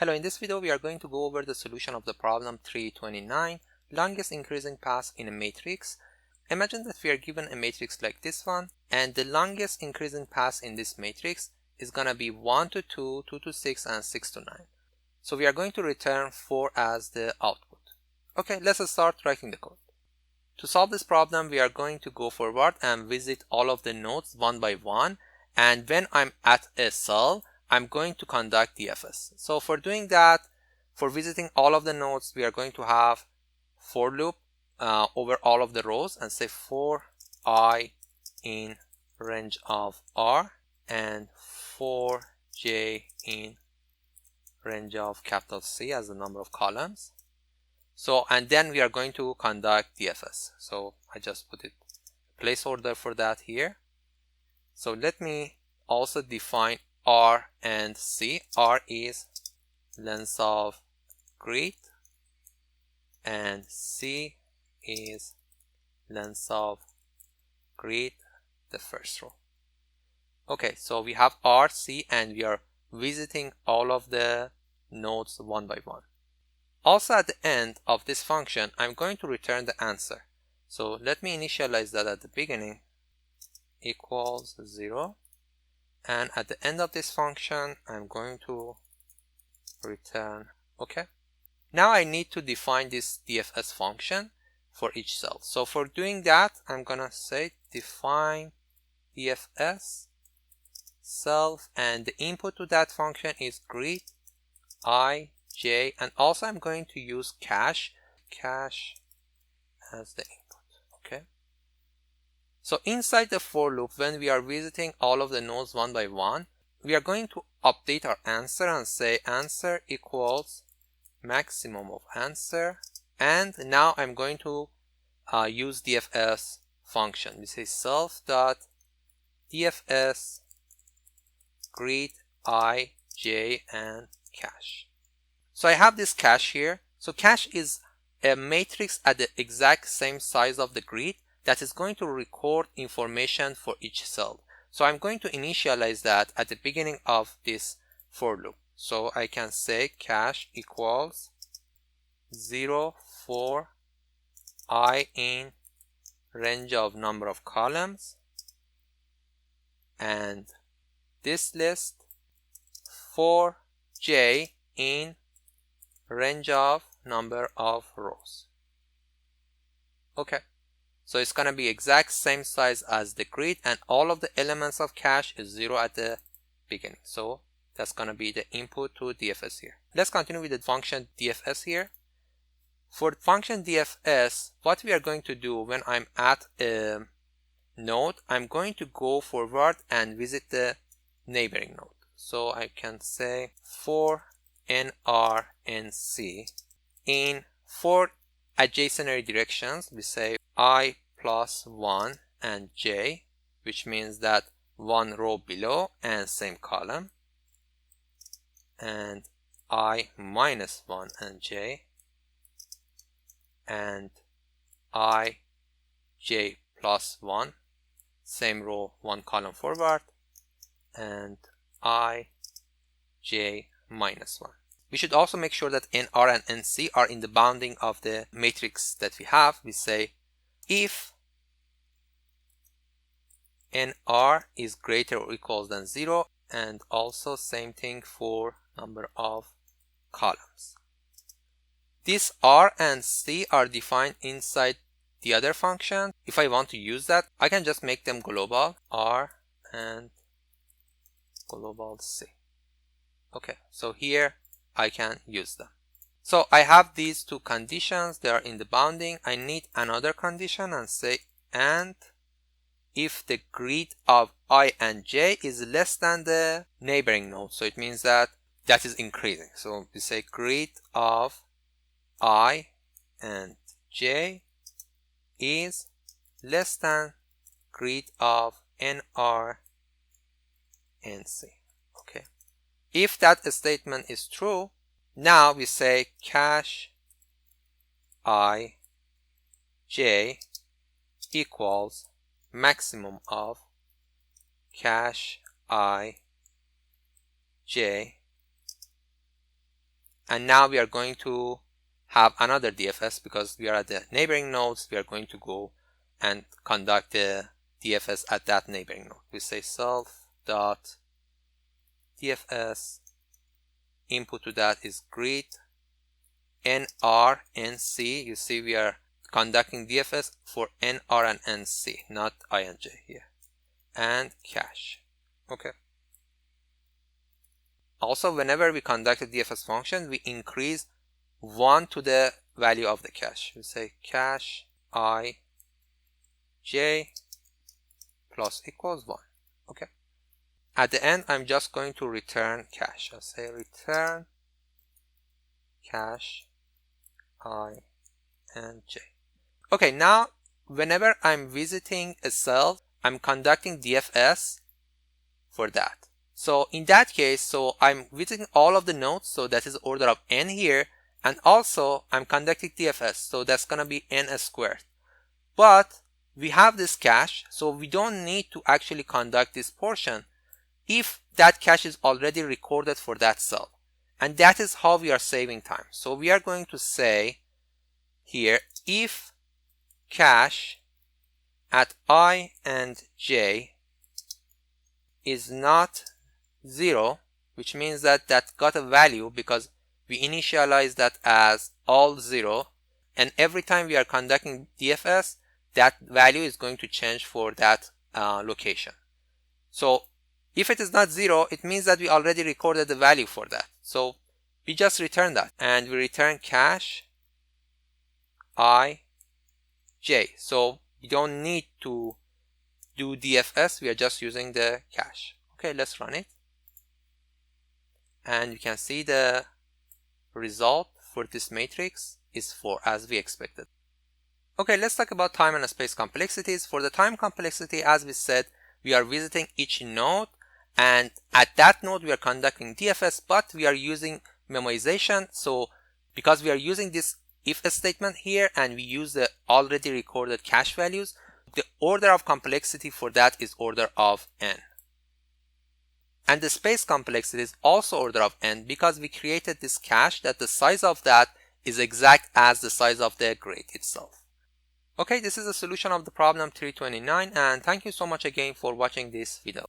Hello, in this video we are going to go over the solution of the problem 329, longest increasing path in a matrix. Imagine that we are given a matrix like this one, and the longest increasing path in this matrix is going to be 1 to 2, 2 to 6, and 6 to 9. So we are going to return 4 as the output. Okay, let's start writing the code. To solve this problem, we are going to go forward and visit all of the nodes one by one, and when I'm at a cell, I'm going to conduct DFS. So for doing that, for visiting all of the nodes, we are going to have for loop over all of the rows and say for I in range of R and for J in range of capital C as the number of columns. So, and then we are going to conduct DFS. So I just put it placeholder for that here. So let me also define R and C. R is length of grid and C is length of grid, the first row. Okay, so we have R, C, and we are visiting all of the nodes one by one. Also at the end of this function, I'm going to return the answer. So let me initialize that at the beginning equals 0. And at the end of this function, I'm going to return OK. Now I need to define this DFS function for each cell. So for doing that, I'm going to say define DFS self, and the input to that function is grid I, J, and also I'm going to use cache as the input. Okay. So inside the for loop, when we are visiting all of the nodes one by one, we are going to update our answer and say answer equals maximum of answer. And now I'm going to use DFS function. We say self.dfs grid I, J, and cache. So I have this cache here. So cache is a matrix at the exact same size of the grid that is going to record information for each cell. So I'm going to initialize that at the beginning of this for loop. So I can say cache equals 0 for I in range of number of columns, and this list for J in range of number of rows. Okay. So it's going to be exact same size as the grid, and all of the elements of cache is 0 at the beginning. So that's going to be the input to DFS here. Let's continue with the function DFS here. For function DFS, what we are going to do when I'm at a node, I'm going to go forward and visit the neighboring node. So I can say for NR and C in 4 adjacent directions, we say I plus 1 and J, which means that one row below and same column, and I minus 1 and J, and I J plus 1, same row, one column forward, and I J minus 1. We should also make sure that NR and NC are in the bounding of the matrix that we have. We say if NR is greater or equals than 0, and also same thing for number of columns. These R and C are defined inside the other function. If I want to use that, I can just make them global R and global C. Okay, so here I can use them. So I have these two conditions, they are in the bounding. I need another condition and say and if the grid of I and J is less than the neighboring node. So it means that that is increasing. So we say grid of I and J is less than grid of NR and C. Okay. If that statement is true, now we say cache I J equals maximum of cache I J And now we are going to have another DFS because we are at the neighboring nodes. We are going to go and conduct the DFS at that neighboring node. We say self.dfs. Input to that is greet nr nc. You see we are conducting DFS for nr and nc, not inj here, and cache. Okay. Also, whenever we conduct a DFS function, we increase 1 to the value of the cache. We say cache I j plus equals 1. Okay. At the end, I'm just going to return cache. I'll say return cache I and j. Okay, now whenever I'm visiting a cell, I'm conducting DFS for that. So in that case, so I'm visiting all of the nodes, so that is order of n here, and also I'm conducting DFS, so that's gonna be n squared. But we have this cache, so we don't need to actually conduct this portion if that cache is already recorded for that cell. And that is how we are saving time. So we are going to say here, if cache at I and j is not 0, which means that that got a value because we initialize that as all 0, and every time we are conducting DFS, that value is going to change for that location. So if it is not 0, it means that we already recorded the value for that. So we just return that, and we return cache I j. So we don't need to do DFS, we are just using the cache. Okay, let's run it. And you can see the result for this matrix is 4, as we expected. Okay, let's talk about time and space complexities. For the time complexity, as we said, we are visiting each node, and at that node we are conducting DFS, but we are using memoization. So because we are using this if statement here and we use the already recorded cache values, the order of complexity for that is order of n. And the space complexity is also order of n because we created this cache that the size of that is exact as the size of the grid itself. Okay, this is the solution of the problem 329, and thank you so much again for watching this video.